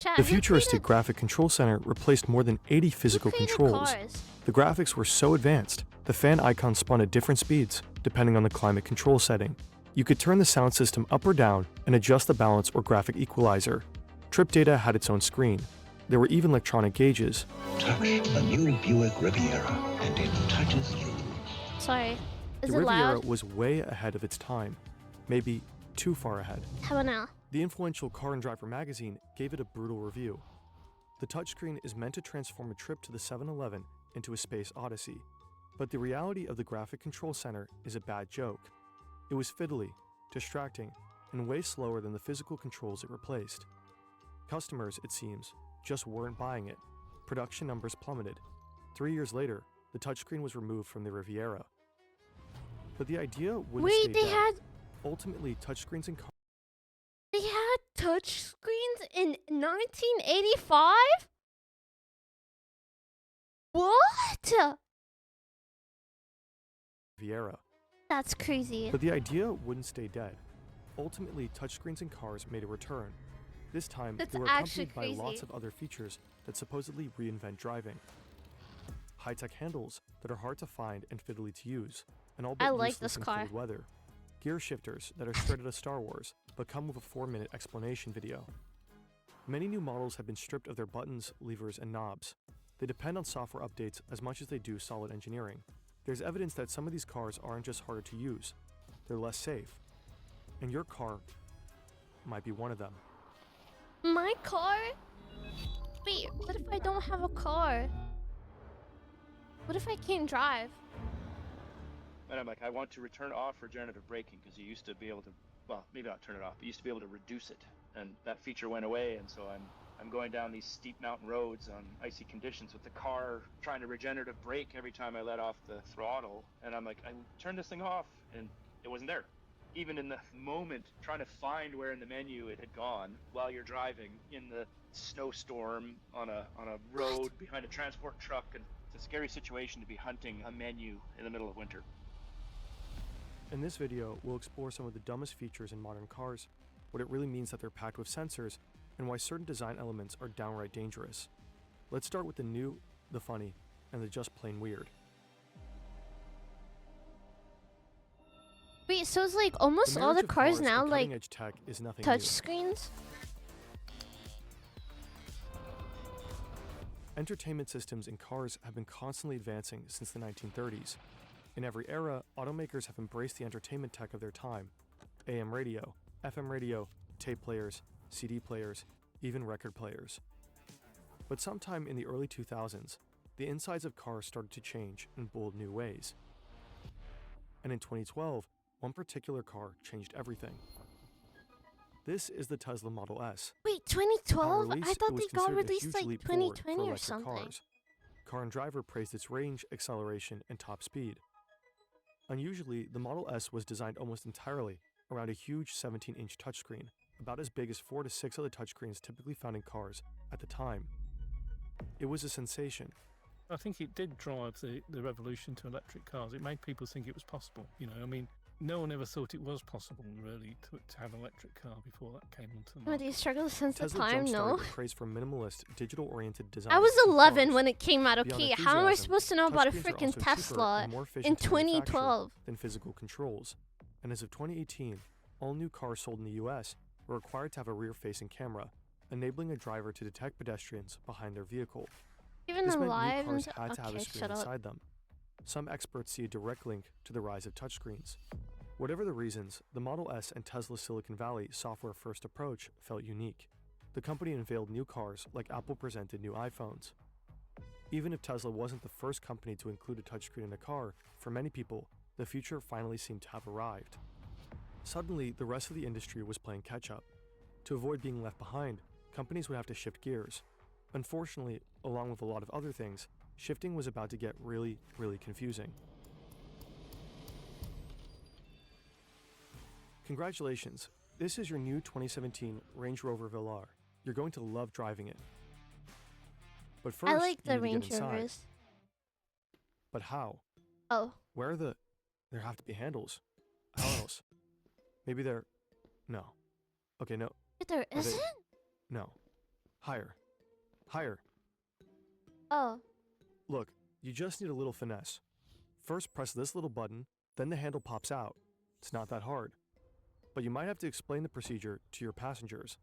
Chat, The who futuristic created- graphic control center replaced more than 80 physical who created controls. cars? The graphics were so advanced, the fan icons spun at different speeds, depending on the climate control setting. You could turn the sound system up or down and adjust the balance or graphic equalizer. Trip data had its own screen. There were even electronic gauges. Touch a new Buick Riviera, and it touches you. Sorry. Is The it Riviera loud? was way ahead of its time, maybe too far ahead. How about now? The influential Car and Driver magazine gave it a brutal review. The touchscreen is meant to transform a trip to the 7-Eleven into a space odyssey, but the reality of the graphic control center is a bad joke. It was fiddly, distracting, and way slower than the physical controls it replaced. Customers, it seems, just weren't buying it. Production numbers plummeted. 3 years later, the touchscreen was removed from the Riviera. But the idea wouldn't Wait, stay they dead. had Ultimately, touchscreens in cars touch screens in 1985? What? Riviera. That's crazy. But the idea wouldn't stay dead. Ultimately, touchscreens in cars made a return. This time, That's they were actually accompanied by lots crazy. of other features that supposedly reinvent driving. High-tech handles that are hard to find and fiddly to use, and all but I like useless this in car. cold weather. Gear shifters that are straight out of Star Wars, but come with a 4-minute explanation video. Many new models have been stripped of their buttons, levers, and knobs. They depend on software updates as much as they do solid engineering. There's evidence that some of these cars aren't just harder to use, they're less safe. And your car might be one of them. My car? Wait, what if I don't have a car? What if I can't drive? And I'm like, I want to return off regenerative braking because you used to be able to, well, maybe not turn it off, but you used to be able to reduce it. And that feature went away, and so I'm going down these steep mountain roads on icy conditions with the car trying to regenerative brake every time I let off the throttle. And I'm like, I turned this thing off, and it wasn't there. Even in the moment, trying to find where in the menu it had gone while you're driving in the snowstorm on a road behind a transport truck, and it's a scary situation to be hunting a menu in the middle of winter. In this video, we'll explore some of the dumbest features in modern cars, what it really means that they're packed with sensors, and why certain design elements are downright dangerous. Let's start with the new, the funny, and the just plain weird. Wait, so it's like almost all marriage the of cars now and like cutting-edge tech is nothing touch new. screens? Entertainment systems in cars have been constantly advancing since the 1930s. In every era, automakers have embraced the entertainment tech of their time. AM radio, FM radio, tape players, CD players, even record players. But sometime in the early 2000s, the insides of cars started to change in bold new ways. And in 2012, one particular car changed everything. This is the Tesla Model S. Wait, Upon 2012? release, I it thought was they got considered a released huge like leap forward for 2020 or electric something. cars. Car and Driver praised its range, acceleration, and top speed. Unusually, the Model S was designed almost entirely around a huge 17-inch touchscreen, about as big as 4 to 6 other touchscreens typically found in cars at the time. It was a sensation. I think it did drive the revolution to electric cars. It made people think it was possible. You know, I mean, no one ever thought it was possible, really, to have an electric car before that came onto the Oh, do market. you struggle since the Tesla time? jump-started No. with praise for minimalist, digital-oriented design. I was in 11 cars. when it came out, Beyond okay? How am I enthusiasm, supposed to know about a touchscreens are freaking also cheaper Tesla and more efficient in to manufacture 2012? than physical controls. And as of 2018, all new cars sold in the US were required to have a rear-facing camera, enabling a driver to detect pedestrians behind their vehicle. Even This the meant new live cars and had to have a okay, screen shut up. inside them. Some experts see a direct link to the rise of touchscreens. Whatever the reasons, the Model S and Tesla's Silicon Valley software-first approach felt unique. The company unveiled new cars like Apple presented new iPhones. Even if Tesla wasn't the first company to include a touchscreen in a car, for many people, the future finally seemed to have arrived. Suddenly, the rest of the industry was playing catch-up. To avoid being left behind, companies would have to shift gears. Unfortunately, along with a lot of other things, shifting was about to get really, really confusing. Congratulations, this is your new 2017 Range Rover Velar. You're going to love driving it. But first, I like you the need to Range get inside. Rovers. But how? Oh, Where are the... There have to be handles. How else? Maybe there... No. Okay, no. there Are they- isn't? No. Higher. Higher. Oh. Look, you just need a little finesse. First press this little button, then the handle pops out. It's not that hard. But you might have to explain the procedure to your passengers.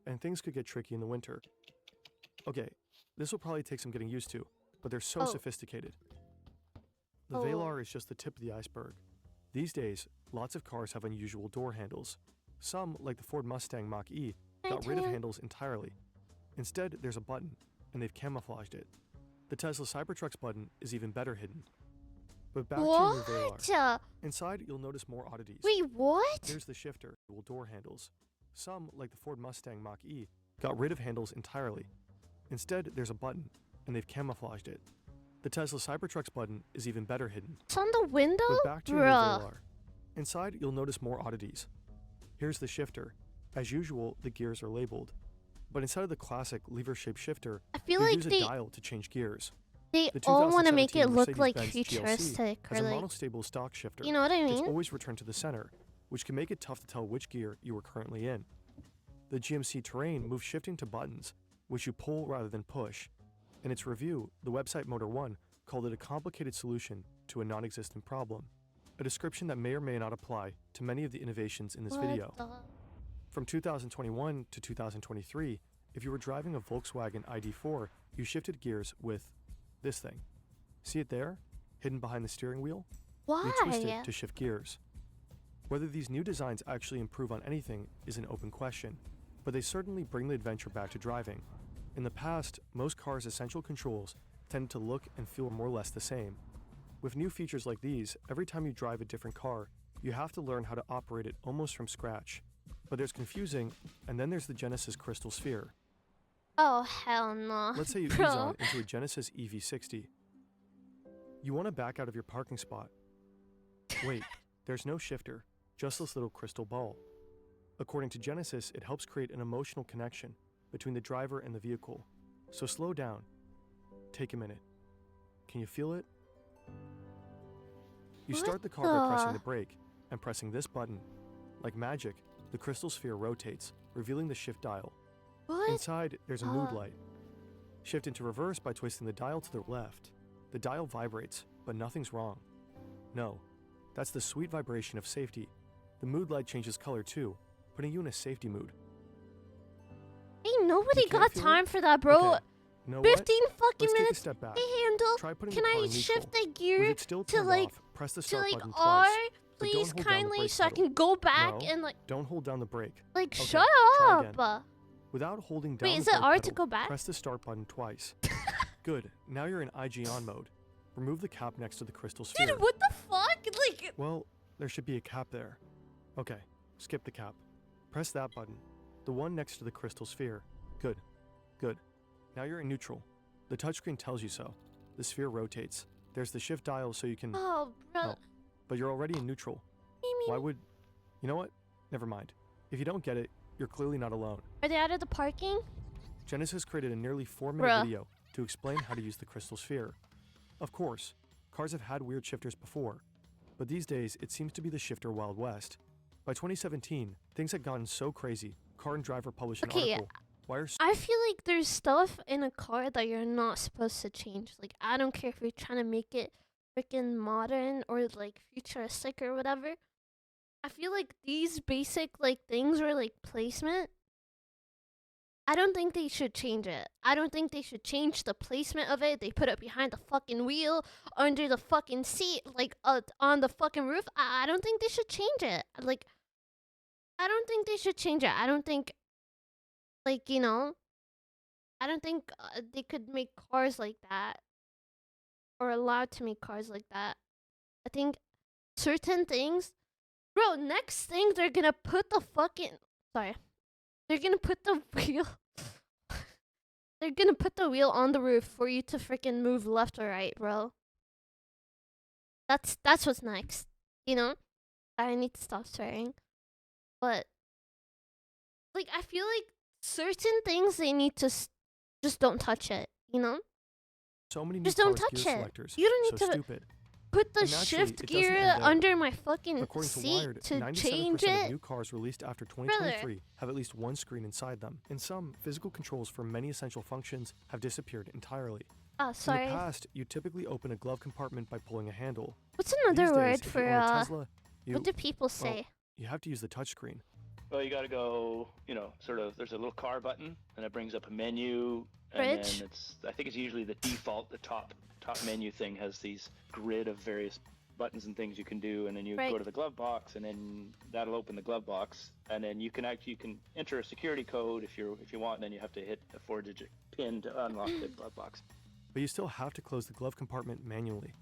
And things could get tricky in the winter. Okay, this will probably take some getting used to, but they're so sophisticated. The Velar is just the tip of the iceberg. These days, lots of cars have unusual door handles. Some, like the Ford Mustang Mach-E, got rid of handles entirely. Instead, there's a button, and they've camouflaged it. The Tesla Cybertruck's button is even better hidden. But back to your new Velar. Inside, you'll notice more oddities. Wait, what? There's the shifter, dual door handles. Some, like the Ford Mustang Mach-E, got rid of handles entirely. Instead, there's a button, and they've camouflaged it. The Tesla Cybertruck's button is even better hidden. It's on the window? But back to your new Velar. Inside, you'll notice more oddities. Here's the shifter. As usual, the gears are labeled. But instead of the classic lever-shaped shifter, I feel you like use a dial to change gears. They The all want to make it 2017 look like Mercedes-Benz GLC futuristic has or a like, monostable stock shifter. you know what I It's mean? always returned to the center, which can make it tough to tell which gear you are currently in. The GMC Terrain moves shifting to buttons, which you pull rather than push. In its review, the website Motor One called it a complicated solution to a non-existent problem, a description that may or may not apply to many of the innovations in this video. From 2021 to 2023, if you were driving a Volkswagen ID4, you shifted gears with this thing. See it there? Hidden behind the steering wheel? Why? You twist it to shift gears. Whether these new designs actually improve on anything is an open question, but they certainly bring the adventure back to driving. In the past, most cars' essential controls tended to look and feel more or less the same. With new features like these, every time you drive a different car, you have to learn how to operate it almost from scratch. But there's confusing, and then there's the Genesis Crystal Sphere. Oh, hell no. Let's say you ease on into a Genesis EV60. You want to back out of your parking spot. Wait, there's no shifter, just this little crystal ball. According to Genesis, it helps create an emotional connection between the driver and the vehicle. So slow down. Take a minute. Can you feel it? You start the car by pressing the brake and pressing this button. Like magic, the crystal sphere rotates, revealing the shift dial. What? Inside, there's a mood light. Shift into reverse by twisting the dial to the left. The dial vibrates, but nothing's wrong. No, that's the sweet vibration of safety. The mood light changes color too, putting you in a safety mood. Ain't nobody You can't got feel time it? for that, bro. Okay, you know 15 what? fucking Let's take a minutes. step back. Hey, handle. Try putting Can the car I in neutral. shift the With gear it still to turned like off, press the to start like button R, twice. But don't please, hold down the kindly, brake so I pedal. can go back No, and like don't hold down the brake. Okay, shut try up. again. Without holding down Wait, the is it brake R to pedal, go back? press the start button twice. Good. Now you're in IG on mode. Remove the cap next to the crystal sphere. Dude, what the fuck? Like, Well, there should be a cap there. Okay, skip the cap. Press that button. The one next to the crystal sphere. Good. Good. Now you're in neutral. The touchscreen tells you so. The sphere rotates. There's the shift dial so you can... oh, bro. Oh, but you're already in neutral. Why would... You know what? Never mind. If you don't get it, you're clearly not alone. Are they out of the parking? Genesis created a nearly 4-minute video to explain how to use the crystal sphere. Of course, cars have had weird shifters before, but these days it seems to be the shifter Wild West. By 2017, things had gotten so crazy, Car and Driver published an article. Why are I feel like there's stuff in a car that you're not supposed to change. Like, I don't care if you're trying to make it freaking modern or like futuristic or whatever. I feel like these basic like things or like placement, I don't think they should change it. I don't think they should change the placement of it. They put it behind the fucking wheel, under the fucking seat, like on the fucking roof. I don't think they should change it. Like, I don't think they should change it. I don't think, like, you know, I don't think they could make cars like that or allowed to make cars like that. I think certain things, bro, next thing they're gonna put the fucking, sorry. They're gonna put the wheel. They're gonna put the wheel on the roof for you to freaking move left or right, bro. That's what's next. You know? I need to stop swearing. But like, I feel like certain things they need to just don't touch it, you know? so many new Just don't cars' touch gear it. selectors? You don't need so to stupid. put the And naturally, shift it doesn't gear end there. under my fucking According to seat Wired, to 97% change of it. new cars released after Brother. 2023 have at least one screen inside them, and some physical controls for many essential functions have disappeared entirely. Oh, In sorry. the past, you typically open a glove compartment by pulling a handle. What's another These word days, if you for own a Tesla, what do people say? you have to use the touchscreen. Well, you got to go, you know, sort of. There's a little car button, and it brings up a menu, and Fridge? then I think it's usually the default. The top menu thing has these grid of various buttons and things you can do, and then you Right. go to the glove box, and then that'll open the glove box, and then you can enter a security code if you want, and then you have to hit a 4-digit pin to unlock the glove box. But you still have to close the glove compartment manually.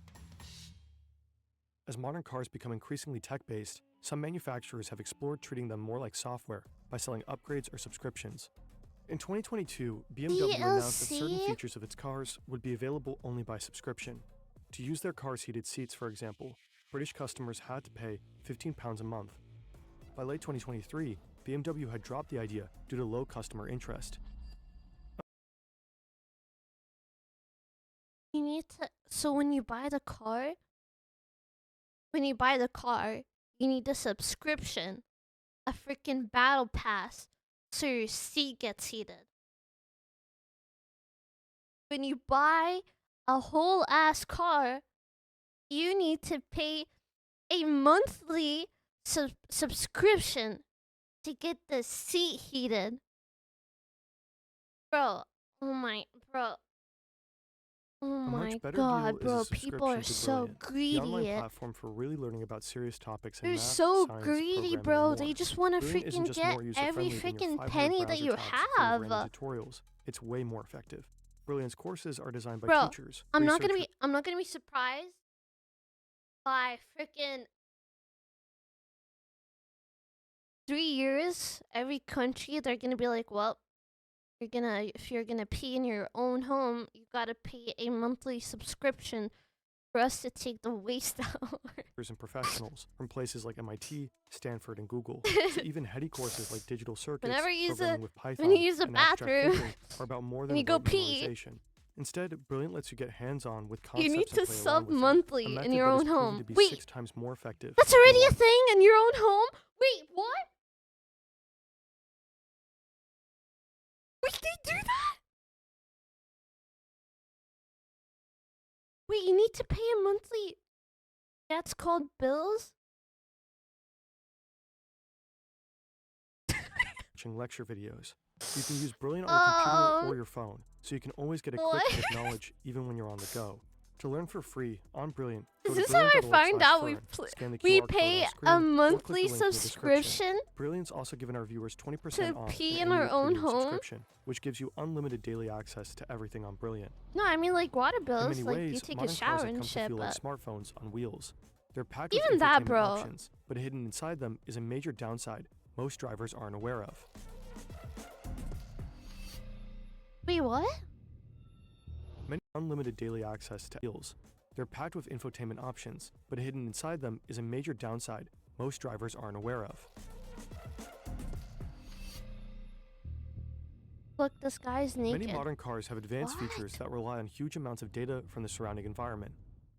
As modern cars become increasingly tech-based, some manufacturers have explored treating them more like software by selling upgrades or subscriptions. In 2022, BMW announced that certain DLC? features of its cars would be available only by subscription. To use their cars' heated seats, for example, British customers had to pay £15 a month. By late 2023, BMW had dropped the idea due to low customer interest. You need to. So when you buy the car, you need a subscription, a freaking battle pass, so your seat gets heated. When you buy a whole ass car, you need to pay a monthly subscription to get the seat heated. Bro, oh my, bro. Oh A my much better god, deal bro, is a people are subscription to so Brilliant, the online greedy. platform for really learning about serious topics in They're math, so science, greedy, programming, bro. and They more. just want to Brilliant isn't freaking just get more every user-friendly than your freaking 500 penny that browser you tabs full of have. random tutorials. It's way more effective. Brilliant's courses are designed by Bro, teachers, I'm not researchers, gonna be surprised by freaking 3 years. Every country they're gonna be like, well, if you're gonna pee in your own home, you gotta pay a monthly subscription for us to take the waste out. and professionals from places like MIT, Stanford, and Google. So even heady courses like digital circuits, Whenever you use programming a- with Python, when you use a and abstract bathroom, thinking are about more than when you go rote pee, memorization. Instead, Brilliant lets you get hands-on with concepts you need and to play along sub with them, a monthly in method your that is own proven home. to be Wait, 6 times more effective. that's than already a what- thing in your own home? Wait, what? Wait, they do that? Wait, you need to pay a monthly. That's called bills? watching lecture videos. You can use Brilliant on your computer or your phone, so you can always get a quick What? hit of knowledge even when you're on the go. To learn for free on Brilliant, go Is to this how I find out brilliant.org/fern, scan the we QR code pay on screen, a or click the monthly link in the description. subscription? Brilliant's also given our viewers 20% to off pee an in our annual own premium home? subscription, which gives you unlimited daily access to everything on Brilliant. No, I mean like water In bills. many Like ways, you take a modern shower cars have and come to shit, feel like but smartphones on wheels. They're packed even with that, infotainment bro. options, but hidden inside them is a major downside most drivers aren't aware of. Wait, what? Many unlimited daily access to wheels. They're packed with infotainment options, but hidden inside them is a major downside most drivers aren't aware of. Look, this guy's naked. Many modern cars have advanced What? features that rely on huge amounts of data from the surrounding environment.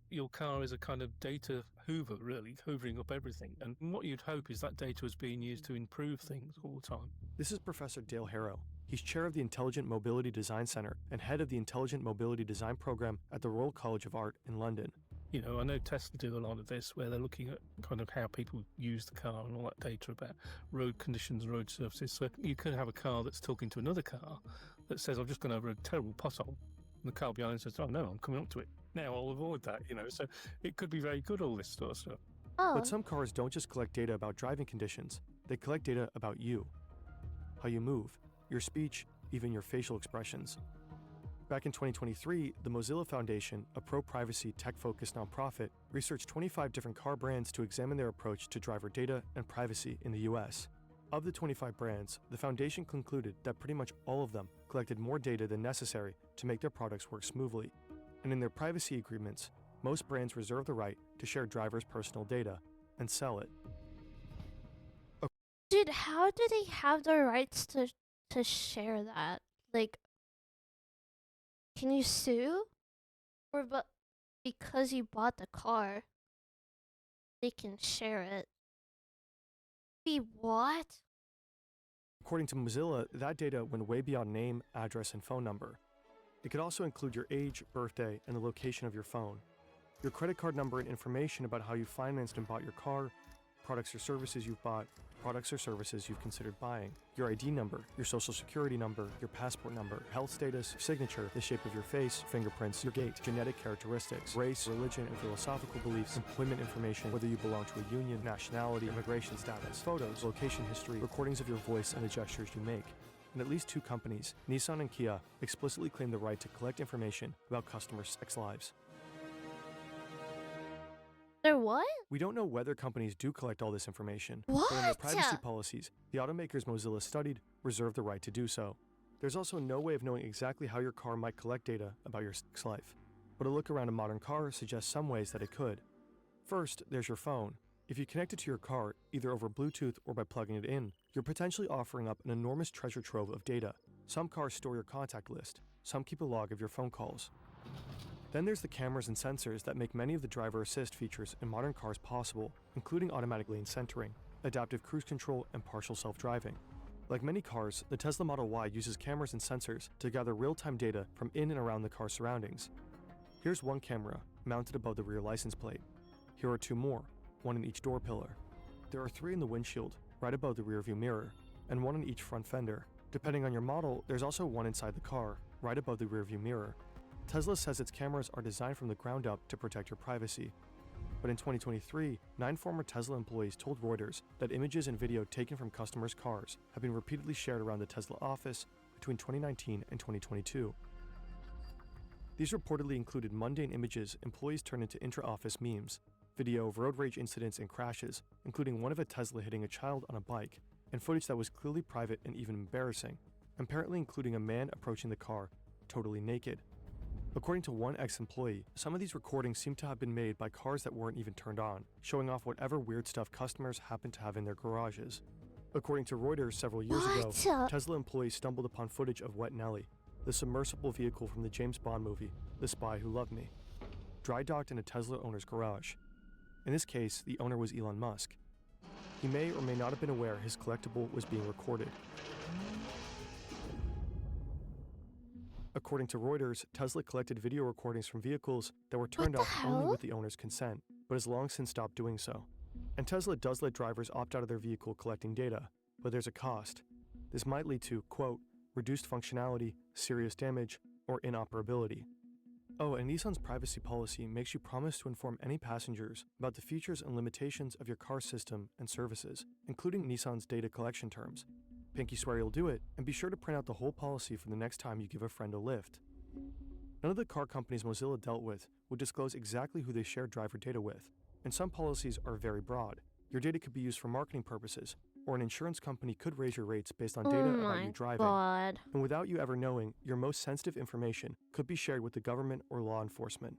Your car is a kind of data hoover, really, hoovering up everything. And what you'd hope is that data is being used to improve things all the time. This is Professor Dale Harrow. He's chair of the Intelligent Mobility Design Center and head of the Intelligent Mobility Design program at the Royal College of Art in London. You know, I know Tesla do a lot of this, where they're looking at kind of how people use the car and all that data about road conditions, road surfaces. So you could have a car that's talking to another car that says, I've just gone over a terrible pothole. And the car behind says, oh no, I'm coming up to it. Now I'll avoid that, you know. So it could be very good, all this sort of stuff. Oh, But some cars don't just collect data about driving conditions, they collect data about you. How you move, your speech, even your facial expressions. Back in 2023, the Mozilla Foundation, a pro-privacy, tech-focused nonprofit, researched 25 different car brands to examine their approach to driver data and privacy in the US. Of the 25 brands, the foundation concluded that pretty much all of them collected more data than necessary to make their products work smoothly. And in their privacy agreements, most brands reserve the right to share drivers' personal data and sell it. dude, how do they have the rights to share that? Like, can you sue? Or but because you bought the car, they can share it. Wait, what? According to Mozilla, that data went way beyond name, address, and phone number. It could also include your age, birthday, and the location of your phone, your credit card number and information about how you financed and bought your car, products or services you've bought, products or services you've considered buying, your ID number, your social security number, your passport number, health status, signature, the shape of your face, fingerprints, your gait, genetic characteristics, race, religion, and philosophical beliefs, employment information, whether you belong to a union, nationality, immigration status, photos, location history, recordings of your voice, and the gestures you make. And at least 2 companies, Nissan and Kia, explicitly claim the right to collect information about customers' sex lives. They're what? We don't know whether companies do collect all this information, What? but in their privacy policies, the automakers Mozilla studied reserve the right to do so. There's also no way of knowing exactly how your car might collect data about your sex life, but a look around a modern car suggests some ways that it could. First, there's your phone. If you connect it to your car, either over Bluetooth or by plugging it in, you're potentially offering up an enormous treasure trove of data. Some cars store your contact list, some keep a log of your phone calls. Then there's the cameras and sensors that make many of the driver assist features in modern cars possible, including automatic lane centering, adaptive cruise control, and partial self-driving. Like many cars, the Tesla Model Y uses cameras and sensors to gather real-time data from in and around the car's surroundings. Here's one camera, mounted above the rear license plate. Here are 2 more, one in each door pillar. There are 3 in the windshield, right above the rearview mirror, and 1 in each front fender. Depending on your model, there's also 1 inside the car, right above the rearview mirror. Tesla says its cameras are designed from the ground up to protect your privacy. But in 2023, 9 former Tesla employees told Reuters that images and video taken from customers' cars have been repeatedly shared around the Tesla office between 2019 and 2022. These reportedly included mundane images employees turned into intra-office memes, video of road rage incidents and crashes, including one of a Tesla hitting a child on a bike, and footage that was clearly private and even embarrassing, apparently including a man approaching the car, totally naked. According to one ex-employee, some of these recordings seem to have been made by cars that weren't even turned on, showing off whatever weird stuff customers happen to have in their garages. According to Reuters several years ago, Tesla employees stumbled upon footage of Wet Nelly, the submersible vehicle from the James Bond movie, The Spy Who Loved Me, dry docked in a Tesla owner's garage. In this case, the owner was Elon Musk. He may or may not have been aware his collectible was being recorded. According to Reuters, Tesla collected video recordings from vehicles that were turned off only with the owner's consent, but has long since stopped doing so. And Tesla does let drivers opt out of their vehicle collecting data, but there's a cost. This might lead to, quote, reduced functionality, serious damage, or inoperability. Oh, and Nissan's privacy policy makes you promise to inform any passengers about the features and limitations of your car system and services, including Nissan's data collection terms. Pinky swear you'll do it, and be sure to print out the whole policy for the next time you give a friend a lift. None of the car companies Mozilla dealt with would disclose exactly who they share driver data with, and some policies are very broad. Your data could be used for marketing purposes, or an insurance company could raise your rates based on data about you driving. God. And without you ever knowing, your most sensitive information could be shared with the government or law enforcement.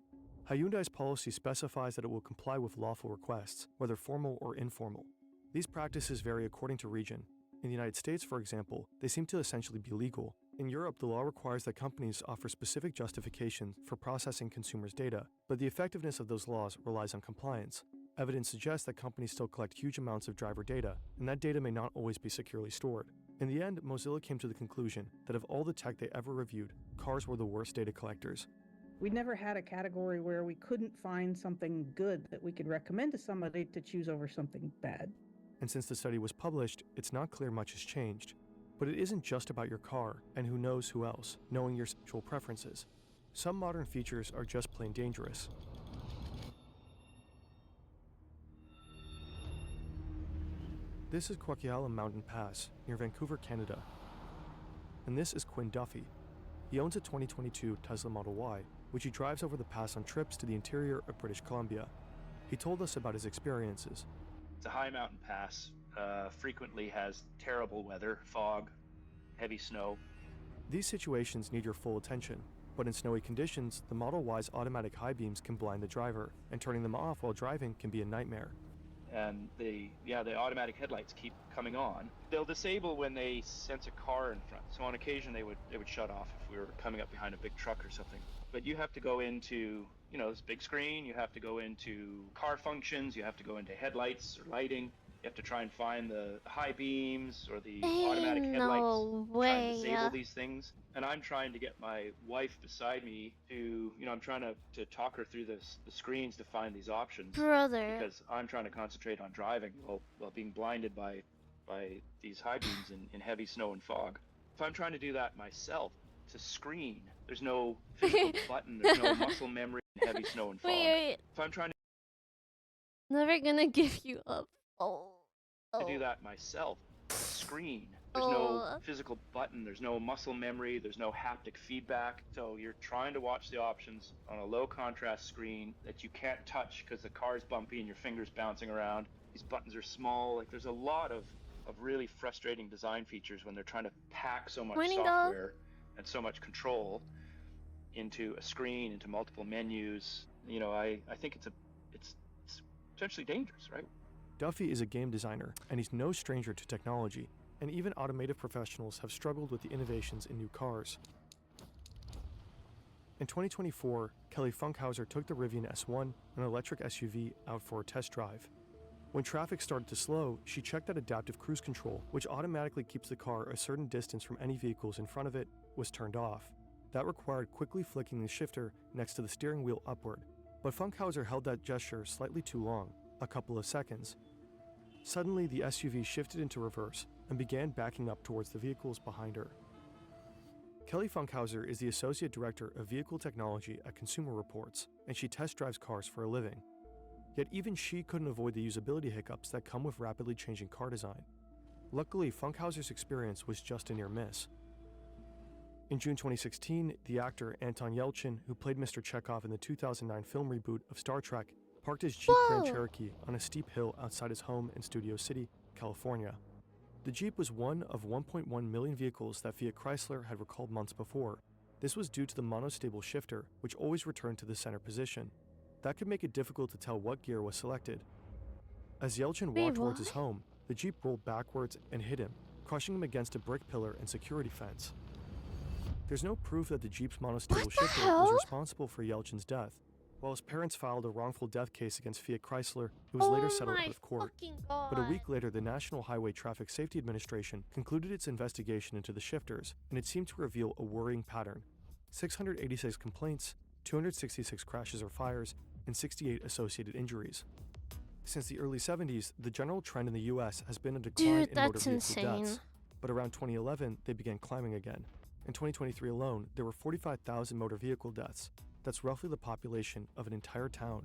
Hyundai's policy specifies that it will comply with lawful requests, whether formal or informal. These practices vary according to region. In the United States, for example, they seem to essentially be legal. In Europe, the law requires that companies offer specific justifications for processing consumers' data, but the effectiveness of those laws relies on compliance. Evidence suggests that companies still collect huge amounts of driver data, and that data may not always be securely stored. In the end, Mozilla came to the conclusion that of all the tech they ever reviewed, cars were the worst data collectors. We never had a category where we couldn't find something good that we could recommend to somebody to choose over something bad. And since the study was published, it's not clear much has changed. But it isn't just about your car, and who knows who else, knowing your sexual preferences. Some modern features are just plain dangerous. This is Kwajalein Mountain Pass, near Vancouver, Canada. And this is Quinn Duffy. He owns a 2022 Tesla Model Y, which he drives over the pass on trips to the interior of British Columbia. He told us about his experiences. It's a high mountain pass, frequently has terrible weather, fog, heavy snow. These situations need your full attention, but in snowy conditions, the Model Y's automatic high beams can blind the driver, and turning them off while driving can be a nightmare. and the automatic headlights keep coming on. They'll disable when they sense a car in front. So on occasion they would shut off if we were coming up behind a big truck or something. But you have to go into, this big screen, you have to go into car functions, you have to go into headlights or lighting. You have to try and find the high beams or the automatic headlights. No Try and way. disable these things. And I'm trying to get my wife beside me to, I'm trying to talk her through the screens to find these options. Brother. Because I'm trying to concentrate on driving while being blinded by these high beams in heavy snow and fog. If I'm trying to do that myself, it's a screen. There's no physical button. There's no muscle memory in heavy snow and fog. Wait. If I'm trying Never gonna give you up. to do that myself, it's a screen. There's no physical button. There's no muscle memory. There's no haptic feedback. So you're trying to watch the options on a low contrast screen that you can't touch because the car's bumpy and your fingers bouncing around. These buttons are small. Like, there's a lot of really frustrating design features when they're trying to pack so much software and so much control into a screen, into multiple menus. I think it's potentially dangerous, right? Duffy is a game designer, and he's no stranger to technology, and even automotive professionals have struggled with the innovations in new cars. In 2024, Kelly Funkhauser took the Rivian S1, an electric SUV, out for a test drive. When traffic started to slow, she checked that adaptive cruise control, which automatically keeps the car a certain distance from any vehicles in front of it, was turned off. That required quickly flicking the shifter next to the steering wheel upward. But Funkhauser held that gesture slightly too long, a couple of seconds. Suddenly, the SUV shifted into reverse and began backing up towards the vehicles behind her. Kelly Funkhauser is the Associate Director of Vehicle Technology at Consumer Reports, and she test drives cars for a living. Yet even she couldn't avoid the usability hiccups that come with rapidly changing car design. Luckily, Funkhauser's experience was just a near miss. In June 2016, the actor Anton Yelchin, who played Mr. Chekhov in the 2009 film reboot of Star Trek, parked his Jeep Grand Cherokee on a steep hill outside his home in Studio City, California. The Jeep was one of 1.1 million vehicles that Fiat Chrysler had recalled months before. This was due to the monostable shifter, which always returned to the center position. That could make it difficult to tell what gear was selected. As Yelchin walked towards his home, the Jeep rolled backwards and hit him, crushing him against a brick pillar and security fence. There's no proof that the Jeep's monostable shifter was responsible for Yelchin's death. While his parents filed a wrongful death case against Fiat Chrysler, it was later settled out of court. But a week later, the National Highway Traffic Safety Administration concluded its investigation into the shifters, and it seemed to reveal a worrying pattern. 686 complaints, 266 crashes or fires, and 68 associated injuries. Since the early 70s, the general trend in the US has been a decline in motor vehicle deaths. But around 2011, they began climbing again. In 2023 alone, there were 45,000 motor vehicle deaths. That's roughly the population of an entire town.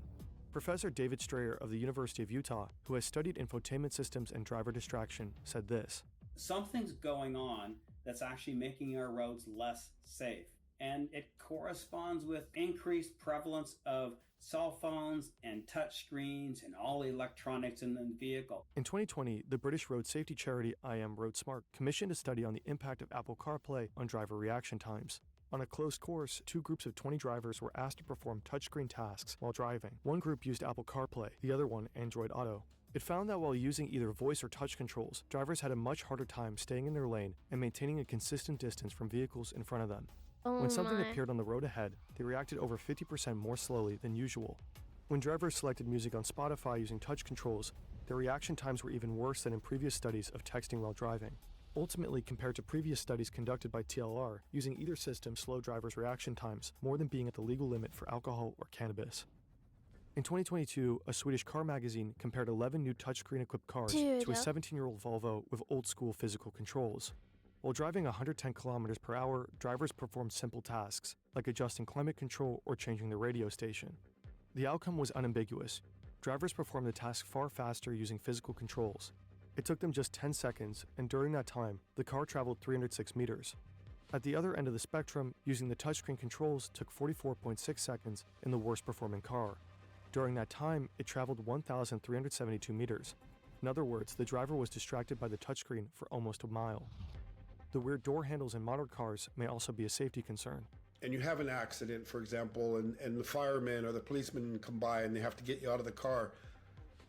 Professor David Strayer of the University of Utah, who has studied infotainment systems and driver distraction, said this: something's going on that's actually making our roads less safe. And it corresponds with increased prevalence of cell phones and touch screens and all the electronics in the vehicle. In 2020, the British road safety charity I Am Road Smart commissioned a study on the impact of Apple CarPlay on driver reaction times. On a closed course, 2 groups of 20 drivers were asked to perform touchscreen tasks while driving. One group used Apple CarPlay, the other one Android Auto. It found that while using either voice or touch controls, drivers had a much harder time staying in their lane and maintaining a consistent distance from vehicles in front of them. When something appeared on the road ahead, they reacted over 50% more slowly than usual. When drivers selected music on Spotify using touch controls, their reaction times were even worse than in previous studies of texting while driving. Ultimately, compared to previous studies conducted by TLR, using either system slowed drivers' reaction times more than being at the legal limit for alcohol or cannabis. In 2022, a Swedish car magazine compared 11 new touchscreen-equipped cars to a 17-year-old Volvo with old-school physical controls. While driving 110 kilometers per hour, drivers performed simple tasks, like adjusting climate control or changing the radio station. The outcome was unambiguous. Drivers performed the task far faster using physical controls. It took them just 10 seconds, and during that time, the car traveled 306 meters. At the other end of the spectrum, using the touchscreen controls took 44.6 seconds in the worst-performing car. During that time, it traveled 1,372 meters. In other words, the driver was distracted by the touchscreen for almost a mile. The weird door handles in modern cars may also be a safety concern. And you have an accident, for example, and the firemen or the policemen come by and they have to get you out of the car.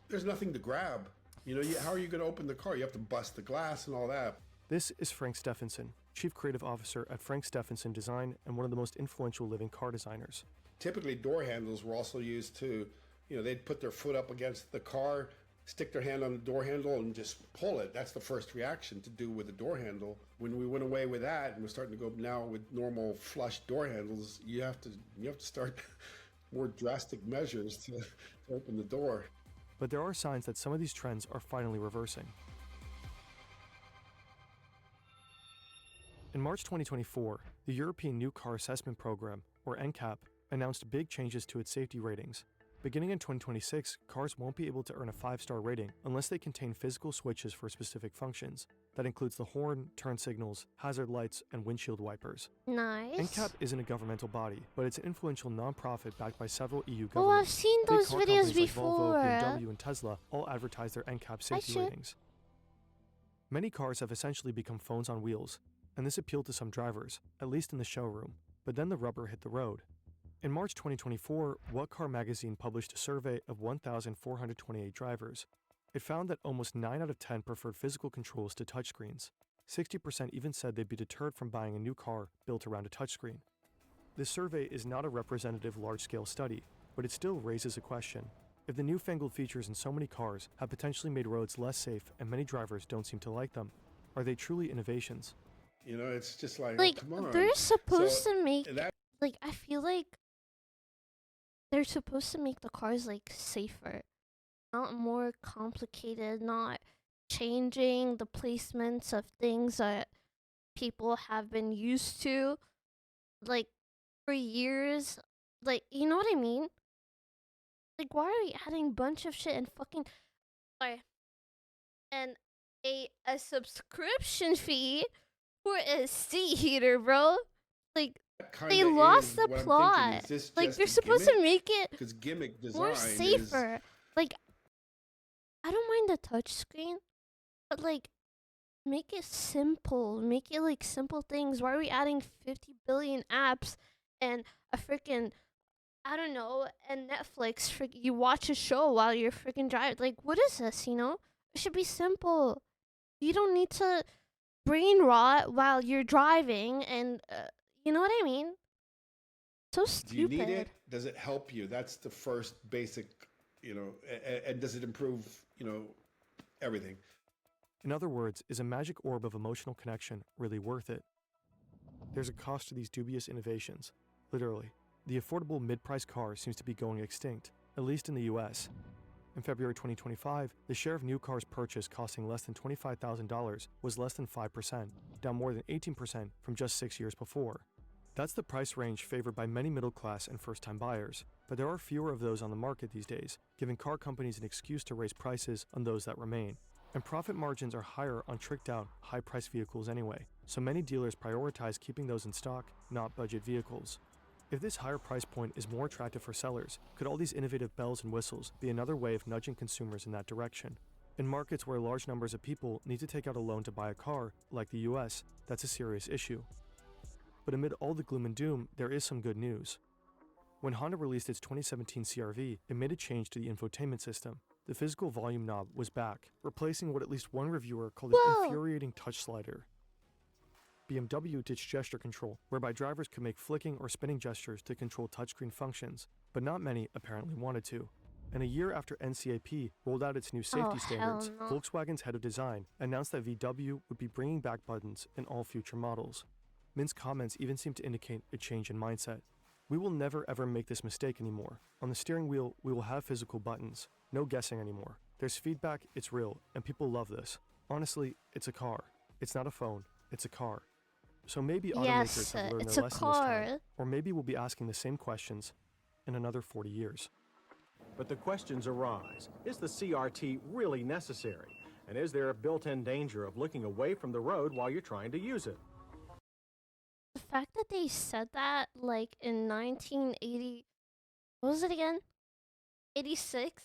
there's nothing to grab. You know, how are you going to open the car? You have to bust the glass and all that. This is Frank Stephenson, Chief Creative Officer at Frank Stephenson Design and one of the most influential living car designers. Typically, door handles were also used to, you know, they'd put their foot up against the car, stick their hand on the door handle and just pull it. That's the first reaction to do with the door handle. When we went away with that and we're starting to go now with normal flush door handles, you have to start more drastic measures to open the door. But there are signs that some of these trends are finally reversing. In March 2024, the European New Car Assessment Program, or NCAP, announced big changes to its safety ratings. Beginning in 2026, cars won't be able to earn a 5-star rating unless they contain physical switches for specific functions. That includes the horn, turn signals, hazard lights, and windshield wipers. Nice. NCAP isn't a governmental body, but it's an influential non-profit backed by several EU governments. Oh, I've seen Big those car videos companies before. Like Volvo, BMW, and Tesla all advertise their NCAP safety ratings. Many cars have essentially become phones on wheels, and this appealed to some drivers, at least in the showroom. But then the rubber hit the road. In March 2024, What Car magazine published a survey of 1,428 drivers. It found that almost 9 out of 10 preferred physical controls to touchscreens. 60% even said they'd be deterred from buying a new car built around a touchscreen. This survey is not a representative large-scale study, but it still raises a question. If the newfangled features in so many cars have potentially made roads less safe and many drivers don't seem to like them, are they truly innovations? You know, it's just like, Like, oh, come on. they're supposed So to make, that- like, I feel like they're supposed to make the cars, like, safer. Not more complicated, not changing the placements of things that people have been used to, like, for years. Like, you know what I mean? Like, why are we adding a bunch of shit and fucking... Sorry. And a subscription fee for a seat heater, bro? Like, they lost the plot. Like, they're supposed to make it because gimmick design more safer. Like, I don't mind the touch screen, but like, make it simple. Make it like simple things. Why are we adding 50 billion apps and a freaking, I don't know, and Netflix? You watch a show while you're freaking driving. Like, what is this? You know, it should be simple. You don't need to brain rot while you're driving, and you know what I mean? So stupid. Do you need it? Does it help you? That's the first basic, you know, and does it improve, you know, everything? In other words, is a magic orb of emotional connection really worth it? There's a cost to these dubious innovations. Literally, the affordable mid-price car seems to be going extinct, at least in the US. In February 2025, the share of new cars purchased costing less than $25,000 was less than 5%, down more than 18% from just 6 years before. That's the price range favored by many middle-class and first-time buyers, but there are fewer of those on the market these days, giving car companies an excuse to raise prices on those that remain. And profit margins are higher on tricked-out, high-priced vehicles anyway, so many dealers prioritize keeping those in stock, not budget vehicles. If this higher price point is more attractive for sellers, could all these innovative bells and whistles be another way of nudging consumers in that direction? In markets where large numbers of people need to take out a loan to buy a car, like the US, that's a serious issue. But amid all the gloom and doom, there is some good news. When Honda released its 2017 CR-V, it made a change to the infotainment system. The physical volume knob was back, replacing what at least one reviewer called an infuriating touch slider. BMW ditched gesture control, whereby drivers could make flicking or spinning gestures to control touchscreen functions, but not many apparently wanted to. And a year after NCAP rolled out its new safety standards, Volkswagen's head of design announced that VW would be bringing back buttons in all future models. Mint's comments even seem to indicate a change in mindset. We will never ever make this mistake anymore. On the steering wheel, we will have physical buttons. No guessing anymore. There's feedback, it's real, and people love this. Honestly, it's a car. It's not a phone, it's a car. So maybe automakers have learned their lesson this time, or maybe we'll be asking the same questions in another 40 years. But the questions arise. Is the CRT really necessary? And is there a built-in danger of looking away from the road while you're trying to use it? The fact that they said that, like, in 1980... What was it again? 86?